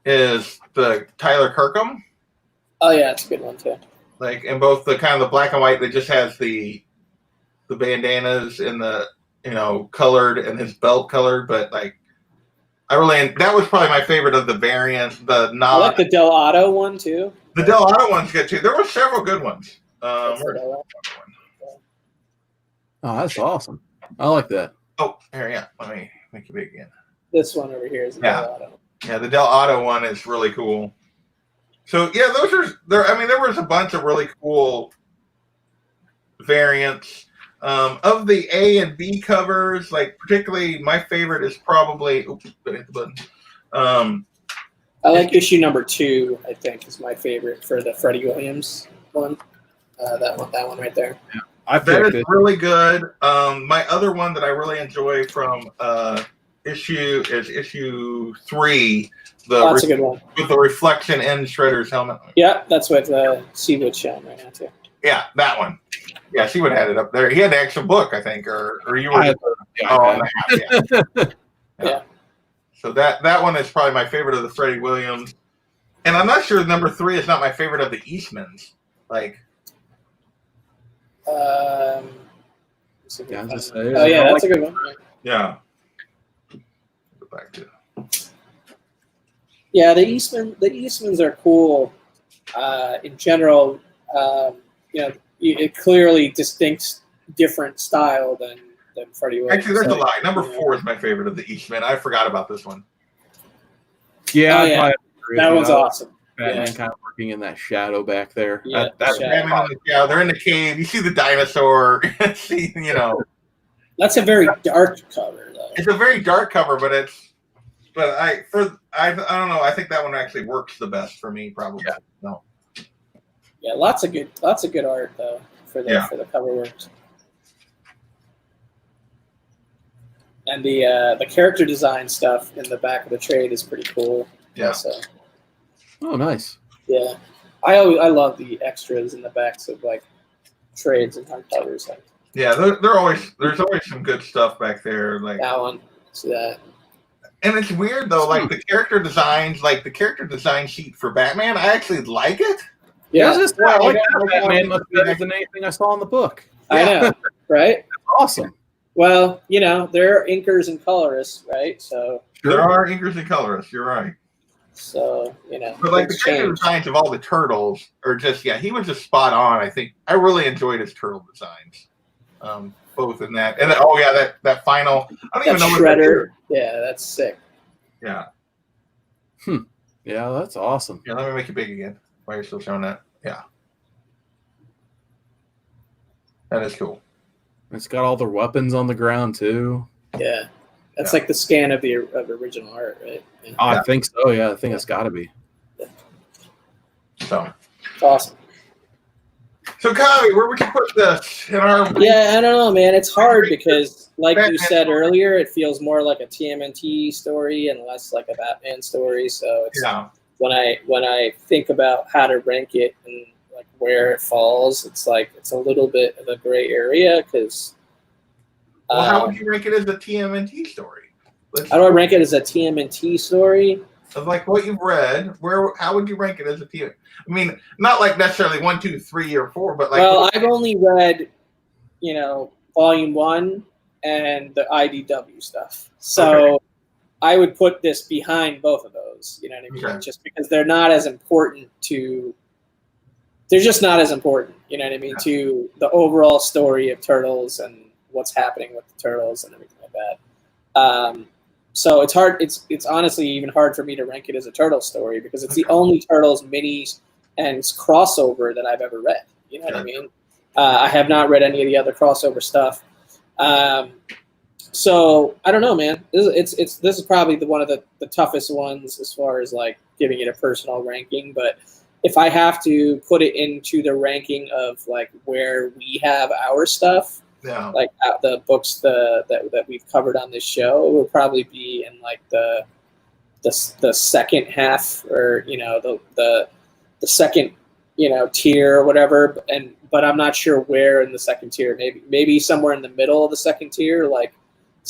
is the Tyler Kirkham. Oh yeah, it's a good one too. Like in both the kind of the black and white that just has the bandanas and the colored and his belt colored, but like that was probably my favorite of the variant. I like the Del Otto one too. The Del Otto one's good too. There were several good ones. Oh, that's awesome. I like that. Oh, here, yeah. Let me make it big again. This one over here is the Del Otto. Yeah, the Del Otto one is really cool. So yeah, those are there. I mean, there was a bunch of really cool variants. Of the A and B covers, like particularly my favorite is probably. Oops, I hit the button. I like issue #2. I think is my favorite for the Freddie Williams one. That one right there. Yeah, that is really good. My other one that I really enjoy from issue 3. That's a good one with the reflection in Shredder's helmet. Yeah, that's what Seawood showing right now too. Yeah, that one. Yeah, Seawood had it up there. He had the actual book, I think, or you were. Yeah. So that one is probably my favorite of the Freddie Williams, and I'm not sure #3 is not my favorite of the Eastmans. Like, oh yeah, that's a good one. Yeah. Go back to. Yeah, the Eastmans are cool. In general, it clearly distinct, different style than Freddie Williams. Actually, there's a lie. #4 is my favorite of the Eastman. I forgot about this one. Yeah, that one's awesome. Batman kind of working in that shadow back there. Yeah, that's Batman. They're in the cave. You see the dinosaur. That's a very dark cover, though. It's a very dark cover, but I don't know. I think that one actually works the best for me, probably. Yeah. No. Yeah, lots of good art though for the cover works. And the character design stuff in the back of the trade is pretty cool. Yeah. So. Oh, nice. Yeah, I love the extras in the backs of like trades and hardcovers. Yeah, there's always some good stuff back there. Like that one. See that. And it's weird though, like the character design sheet for Batman, I actually like it. Yeah, I like that Batman much better than anything I saw in the book. I know, right? That's awesome. Well, there are inkers and colorists, right? So there are inkers and colorists. You're right. So but like the character designs of all the turtles are just he was just spot on. I think I really enjoyed his turtle designs, both in that and that final. I don't even know Shredder. Yeah, that's sick. Yeah. Yeah, that's awesome. Yeah, let me make it big again. Why are you still showing that? Yeah. That is cool. It's got all their weapons on the ground too. Yeah. That's like the scan of the original art, right? Yeah. Oh, I think so, yeah. I think it's gotta be. So it's awesome. So, Kavi, where would you put this in our? Yeah, I don't know, man. It's hard because, like Batman you said earlier, it feels more like a TMNT story and less like a Batman story. So it's Yeah. when I think about how to rank it and like where it falls, it's like it's a little bit of a gray area because. Well, how would you rank it as a TMNT story? How do I rank it as a TMNT story? Of like what you've read, how would you rank it as a TMNT? I mean, not like necessarily 1, 2, 3, or 4, but like. Well, I've only read, Volume 1 and the IDW stuff. So I would put this behind both of those. You know what I mean? Okay. Just because they're not as important to. They're just not as important. You know what I mean? To the overall story of Turtles and what's happening with the Turtles and everything like that. So it's hard. It's honestly even hard for me to rank it as a Turtles story because it's the only Turtles minis and crossover that I've ever read. You know what I mean? I have not read any of the other crossover stuff. So I don't know, man. This is probably one of the toughest ones as far as like giving it a personal ranking. But if I have to put it into the ranking of like where we have our stuff. Yeah. Like the books that we've covered on this show, it would probably be in like the second half or the second tier or whatever. But I'm not sure where in the second tier. Maybe somewhere in the middle of the second tier. Like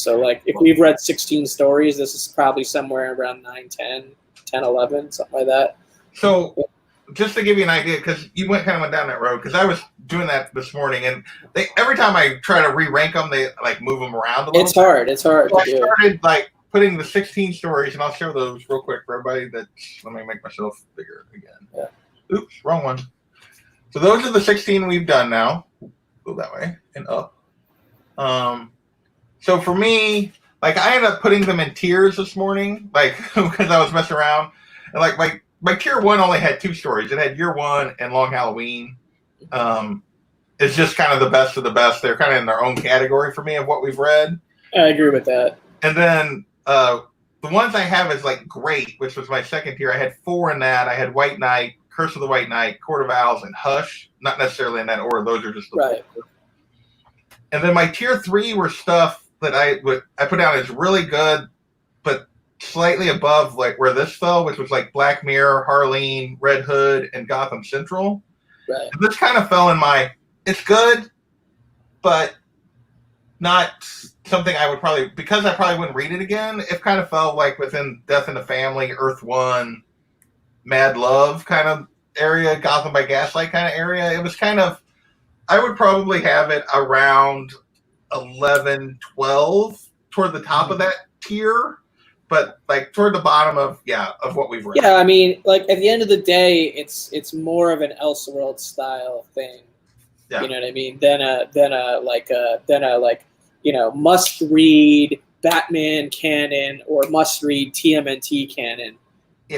if we've read 16 stories, this is probably somewhere around 9, 10, 11, something like that. So. Just to give you an idea, because you went down that road, because I was doing that this morning, and every time I try to re-rank them, they like move them around a little. It's hard. It's hard. So I started like putting the 16 stories, and I'll show those real quick for everybody. Let me make myself bigger again. Yeah. Oops, wrong one. So those are the 16 we've done now. Go that way and up. So for me, like I ended up putting them in tiers this morning, like because I was messing around, and like my tier 1 only had 2 stories. It had Year 1 and Long Halloween. It's just kind of the best of the best. They're kind of in their own category for me of what we've read. I agree with that. And then the ones I have is like Great, which was my second tier. I had 4 in that. I had White Knight, Curse of the White Knight, Court of Owls, and Hush. Not necessarily in that order. Those are just the right. 4. And then my tier 3 were stuff that I put down as really good, but slightly above like where this fell, which was like Black Mirror, Harleen, Red Hood, and Gotham Central. Right. And this kind of fell in it's good, but not something I would because I probably wouldn't read it again. It kind of fell like within Death in the Family, Earth One, Mad Love kind of area, Gotham by Gaslight kind of area. It was kind of, I would probably have it around 11, 12 toward the top of that tier. But like toward the bottom of what we've read. Yeah, I mean, like at the end of the day, it's more of an Elseworld style thing. Yeah. You know what I mean? Than a must read Batman canon or must read TMNT canon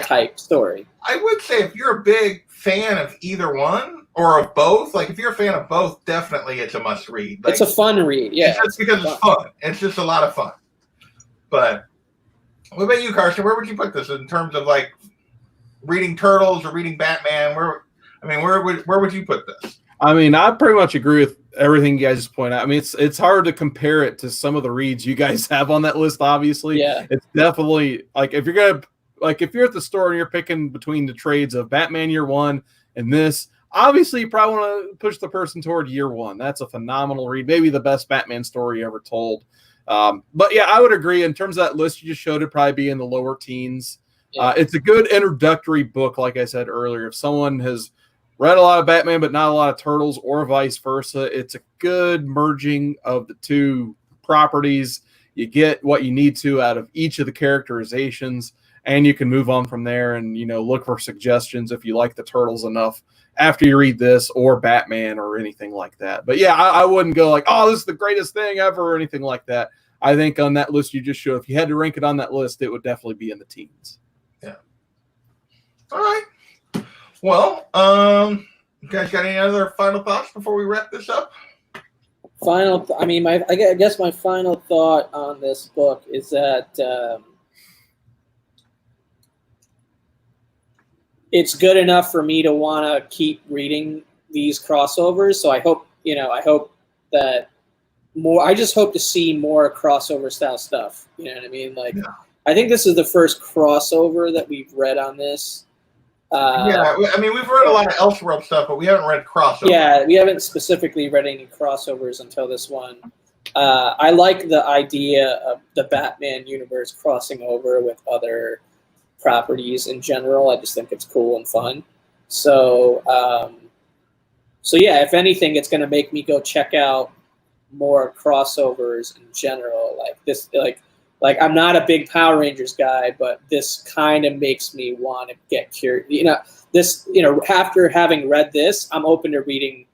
type story. I would say if you're a big fan of either one or of both, like if you're a fan of both, definitely it's a must read. Like, it's a fun read, yeah. It's just because it's fun. It's just a lot of fun. But what about you, Carson? Where would you put this in terms of like reading Turtles or reading Batman? Where would you put this? I mean, I pretty much agree with everything you guys just point out. I mean, it's hard to compare it to some of the reads you guys have on that list. Obviously, it's definitely like if you're at the store and you're picking between the trades of Batman Year 1 and this. Obviously, you probably want to push the person toward Year 1. That's a phenomenal read, maybe the best Batman story ever told. But yeah, I would agree. In terms of that list you just showed, it'd probably be in the lower teens. It's a good introductory book, like I said earlier. If someone has read a lot of Batman but not a lot of Turtles or vice versa, it's a good merging of the two properties. You get what you need to out of each of the characterizations, and you can move on from there and look for suggestions if you like the Turtles enough after you read this or Batman or anything like that. But yeah, I wouldn't go like, oh, this is the greatest thing ever or anything like that. I think on that list you just showed, if you had to rank it on that list, it would definitely be in the teens. Yeah. All right. Well, you guys got any other final thoughts before we wrap this up? I guess my final thought on this book is that it's good enough for me to want to keep reading these crossovers. So I hope that more. I just hope to see more crossover style stuff. You know what I mean? Like, I think this is the first crossover that we've read on this. Yeah, I mean, we've read a lot of Elseworld stuff, but we haven't read crossover. Yeah, we haven't specifically read any crossovers until this one. I like the idea of the Batman universe crossing over with other properties in general. I just think it's cool and fun. So, yeah, if anything, it's going to make me go check out more crossovers in general. Like this, like I'm not a big Power Rangers guy, but this kind of makes me want to get curious. After having read this, I'm open to reading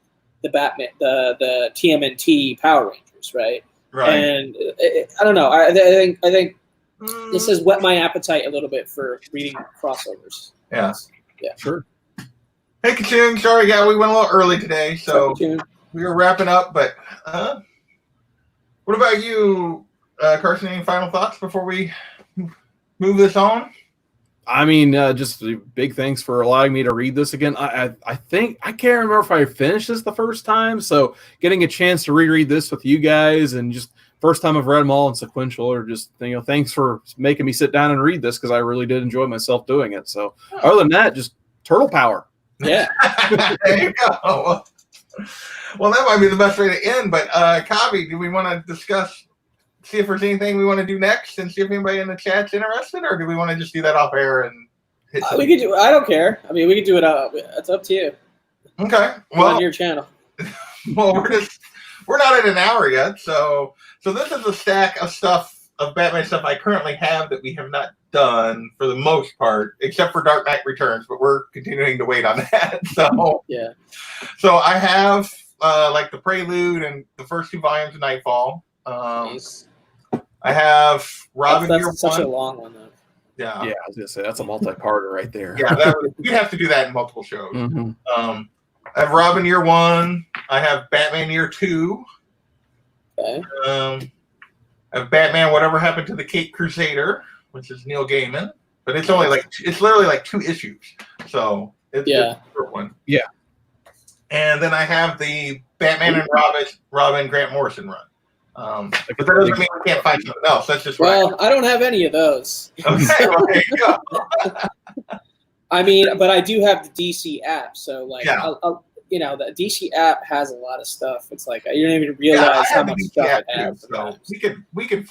the Batman, the TMNT Power Rangers, right? Right. And I don't know. I think this has whet my appetite a little bit for reading crossovers. Yeah. Yeah. Sure. Hey, Kachung, sorry, we went a little early today, so we were wrapping up. But what about you, Carson? Any final thoughts before we move this on? I mean, just big thanks for allowing me to read this again. I think I can't remember if I finished this the first time, so getting a chance to reread this with you guys and just first time I've read them all in sequential, or just thanks for making me sit down and read this because I really did enjoy myself doing it. So other than that, just turtle power. Yeah. There you go. Well, that might be the best way to end. But Kavi, do we want to discuss? See if there's anything we want to do next, and see if anybody in the chat's interested, or do we want to just do that off air and hit we could do. I don't care. I mean, we could do it. It's up to you. Okay. Well, on your channel. Well, we're not at an hour yet, so this is a stack of stuff of Batman stuff I currently have that we have not done for the most part, except for Dark Knight Returns, but we're continuing to wait on that. So yeah. So I have like the Prelude and the first 2 volumes of Nightfall. Nice. I have Robin Year That's such One. a long one, though. Yeah, I was gonna say that's a multi-parter right there. Yeah, you have to do that in multiple shows. Mm-hmm. I have Robin Year One. I have Batman Year Two. Okay. I have Batman Whatever Happened to the Caped Crusader, which is Neil Gaiman, but it's only it's literally like 2 issues, so it's a short one. Yeah. And then I have the Batman and Robin Grant Morrison run. But that doesn't mean we can't find something else. That's just I don't have any of those. Okay, well, there you go. I mean, but I do have the DC app, so I'll, the DC app has a lot of stuff. It's like you don't even realize how much stuff it has. So we could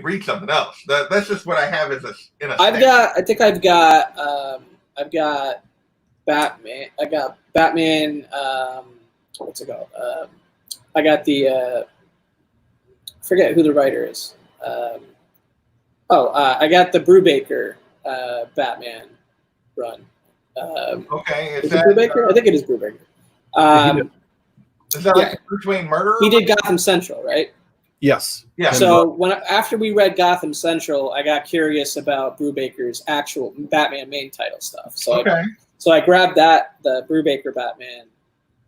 read something else. That's just what I have as in a. I've got Batman. I got Batman. What's it called? I got the. Forget who the writer is. I got the Brubaker Batman run. Okay, is it Brubaker? I think it is Brubaker. Is that like Bruce Wayne murder? He did Gotham Central, right? Yes. Yeah. So after we read Gotham Central, I got curious about Brubaker's actual Batman main title stuff. So I grabbed the Brubaker Batman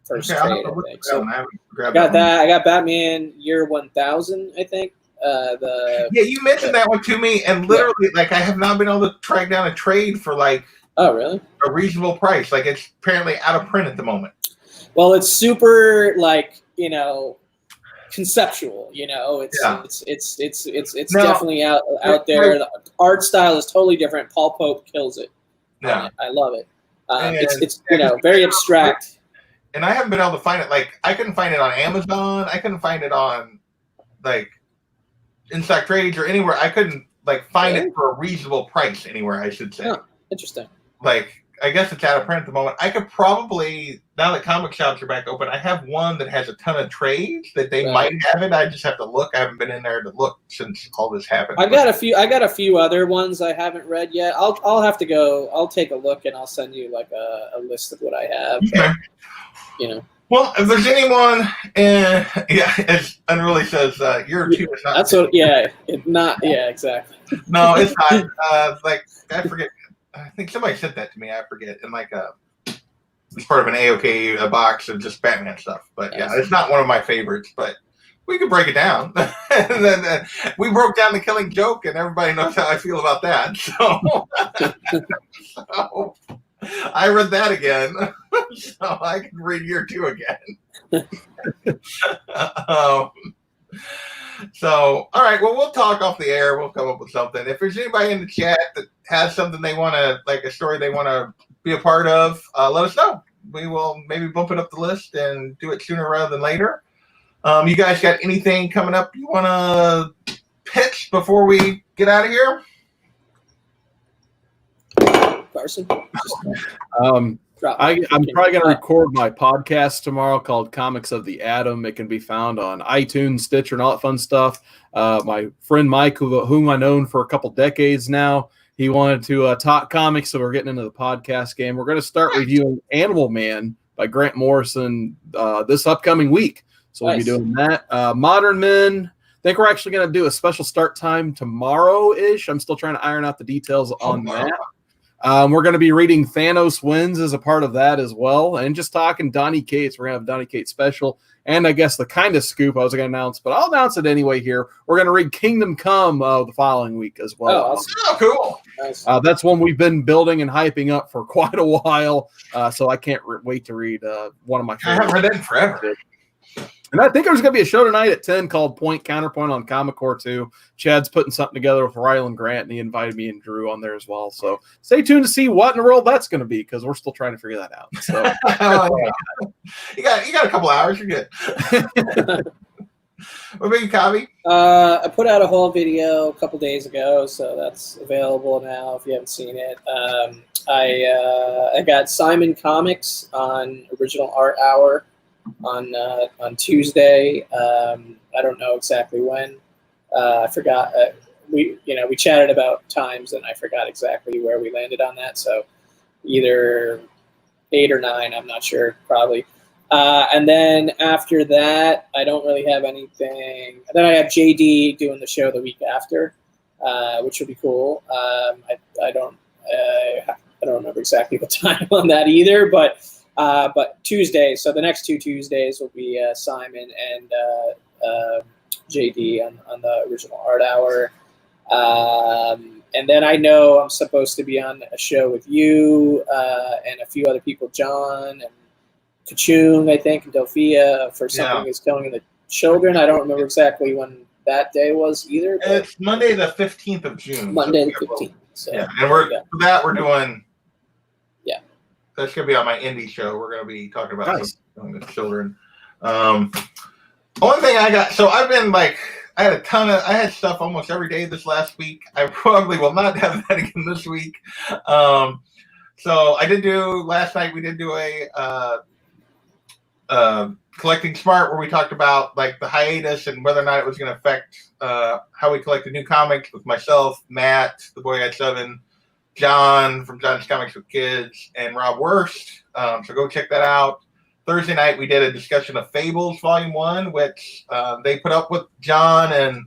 first trade, I think. So I got that. I got Batman Year 1000, I think. You mentioned that one to me, and literally, I have not been able to track down a trade for oh, really? A reasonable price. It's apparently out of print at the moment. Well, it's super conceptual. It's definitely out there. The art style is totally different. Paul Pope kills it. Yeah, I love it. It's very abstract. And I haven't been able to find it. I couldn't find it on Amazon. I couldn't find it on In-Stock Trades or anywhere. I couldn't find it for a reasonable price anywhere, I should say. Oh, interesting. I guess it's out of print at the moment. I could probably, now that comic shops are back open, I have one that has a ton of trades that they might have it. I just have to look. I haven't been in there to look since all this happened. I got a few other ones I haven't read yet. I'll have to go. I'll take a look and I'll send you a list of what I have. Okay. Well, if there's anyone, as Unruly says, Year 2 is not. That's what. Yeah, exactly. No, it's not. I forget. I think somebody sent that to me. I forget. And it's part of an a box of just Batman stuff. But it's not one of my favorites. But we could break it down. And then we broke down the Killing Joke, and everybody knows how I feel about that. So I read that again, so I can read year 2 again. So, all right. Well, we'll talk off the air. We'll come up with something. If there's anybody in the chat that has something they want to, like a story they want to be a part of, let us know. We will maybe bump it up the list and do it sooner rather than later. You guys got anything coming up you want to pitch before we get out of here? Carson? I'm probably going to record my podcast tomorrow called Comics of the Atom. It can be found on iTunes, Stitcher, and all that fun stuff. My friend Mike, whom I've known for a couple decades now, he wanted to talk comics, so we're getting into the podcast game. We're going to start reviewing Animal Man by Grant Morrison this upcoming week. So we'll be doing that. Modern Men, I think we're actually going to do a special start time tomorrow-ish. I'm still trying to iron out the details on that. We're going to be reading Thanos Wins as a part of that as well. And just talking Donny Cates. We're going to have Donny Cates special. And I guess the kind of scoop I was going to announce, but I'll announce it anyway here. We're going to read Kingdom Come the following week as well. Oh, cool. Nice. That's one we've been building and hyping up for quite a while. So I can't wait to read one of my favorites. I haven't read that in forever. And I think there's going to be a show tonight at 10 called Point Counterpoint on Comic Core 2. Chad's putting something together with Rylan Grant, and he invited me and Drew on there as well. So stay tuned to see what in the world that's going to be, because we're still trying to figure that out. So you got a couple hours. You're good. What about you, Kavi? I put out a whole video a couple days ago, so that's available now if you haven't seen it. I got Simon Comics on Original Art Hour on Tuesday. I don't know exactly when. I forgot. We chatted about times, and I forgot exactly where we landed on that. So either 8 or 9, I'm not sure, probably. And then after that, I don't really have anything. And then I have JD doing the show the week after, which will be cool. I don't remember exactly the time on that either, but Tuesday. So the next 2 Tuesdays will be Simon and JD on the Original Art Hour. And then I know I'm supposed to be on a show with you and a few other people, John and Kachung, I think, and Delphia for something that's going in the children. I don't remember exactly when that day was either. It's Monday the 15th of June. Monday the 15th. So, and for that we're doing. Yeah, that's gonna be on my indie show. We're gonna be talking about the children. Only thing I got. So I've been I had stuff almost every day this last week. I probably will not have that again this week. So I did do last night. We did do a Collecting Smart, where we talked about the hiatus and whether or not it was going to affect how we collected new comics with myself, Matt, the Boy at 7, John from John's Comics with Kids, and Rob Wurst. So go check that out. Thursday night we did a discussion of Fables Volume 1, which they put up with John and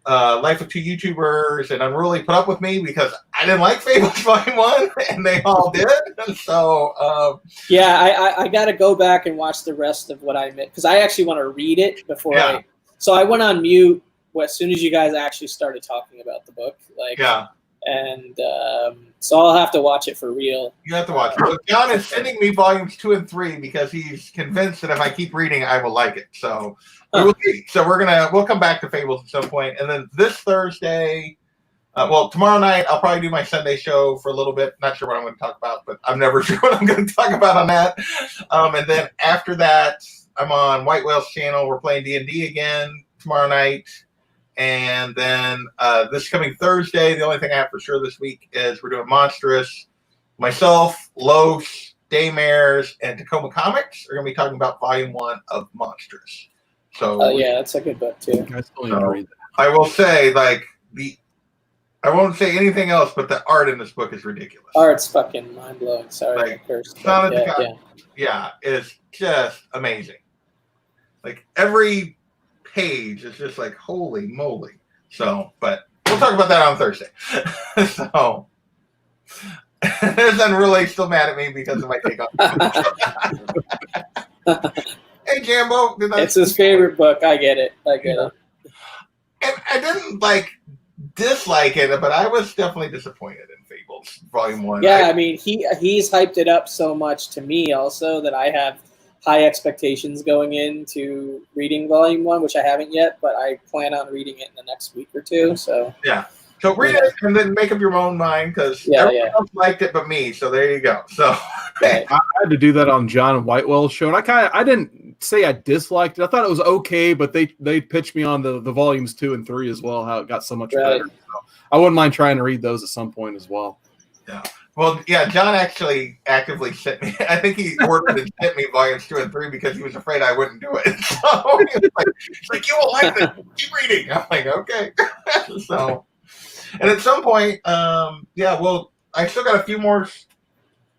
Life of Two YouTubers and Unruly put up with me because I didn't like Fables Volume 1, and they all did. So I got to go back and watch the rest of what I missed, because I actually want to read it before So I went on mute as soon as you guys actually started talking about the book. And so I'll have to watch it for real. You have to watch it. So John is sending me volumes 2 and 3 because he's convinced that if I keep reading, I will like it. So we will see. So we'll come back to Fables at some point. And then this Thursday, tomorrow night, I'll probably do my Sunday show for a little bit. Not sure what I'm going to talk about, but I'm never sure what I'm going to talk about on that. And then after that, I'm on White Whale's channel. We're playing D&D again tomorrow night. And then this coming Thursday, the only thing I have for sure this week is we're doing Monstrous. Myself, Los, Daymares, and Tacoma Comics are going to be talking about Volume 1 of Monstrous. So that's a good book too. I will say, I won't say anything else, but the art in this book is ridiculous. Art's fucking mind blowing. Sorry, I cursed. It's just amazing. Every page is just holy moly. So, but we'll talk about that on Thursday. So, Unruly still mad at me because of my take on. Hey, Jambo. It's his favorite book. I get it. And I didn't dislike it, but I was definitely disappointed in Fables Volume 1. Yeah, I mean, he's hyped it up so much to me also that I have high expectations going into reading Volume 1, which I haven't yet, but I plan on reading it in the next week or two. So yeah. So read it and then make up your own mind, because everyone else liked it but me. So there you go. So I had to do that on John Whitewell's show, and I didn't say I disliked it. I thought it was okay, but they pitched me on the volumes 2 and 3 as well, how it got so much better. So I wouldn't mind trying to read those at some point as well. Yeah. Well, yeah, John actually actively sent me. I think he ordered and sent me volumes 2 and 3 because he was afraid I wouldn't do it. So he's like, you won't like this. Keep reading. I'm like, okay. So, and at some point, well, I still got a few more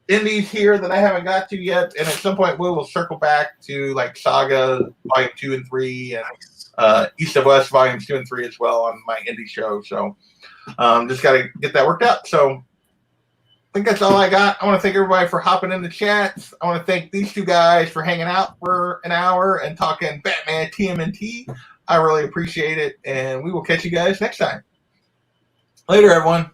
indies here that I haven't got to yet, and at some point we will circle back to like Saga Volume 2 and 3 and East of West Volumes 2 and 3 as well on my indie show. So just got to get that worked out. So I think that's all I got. I want to thank everybody for hopping in the chat. I want to thank these two guys for hanging out for an hour and talking Batman TMNT. I really appreciate it, and we will catch you guys next time. Later, everyone.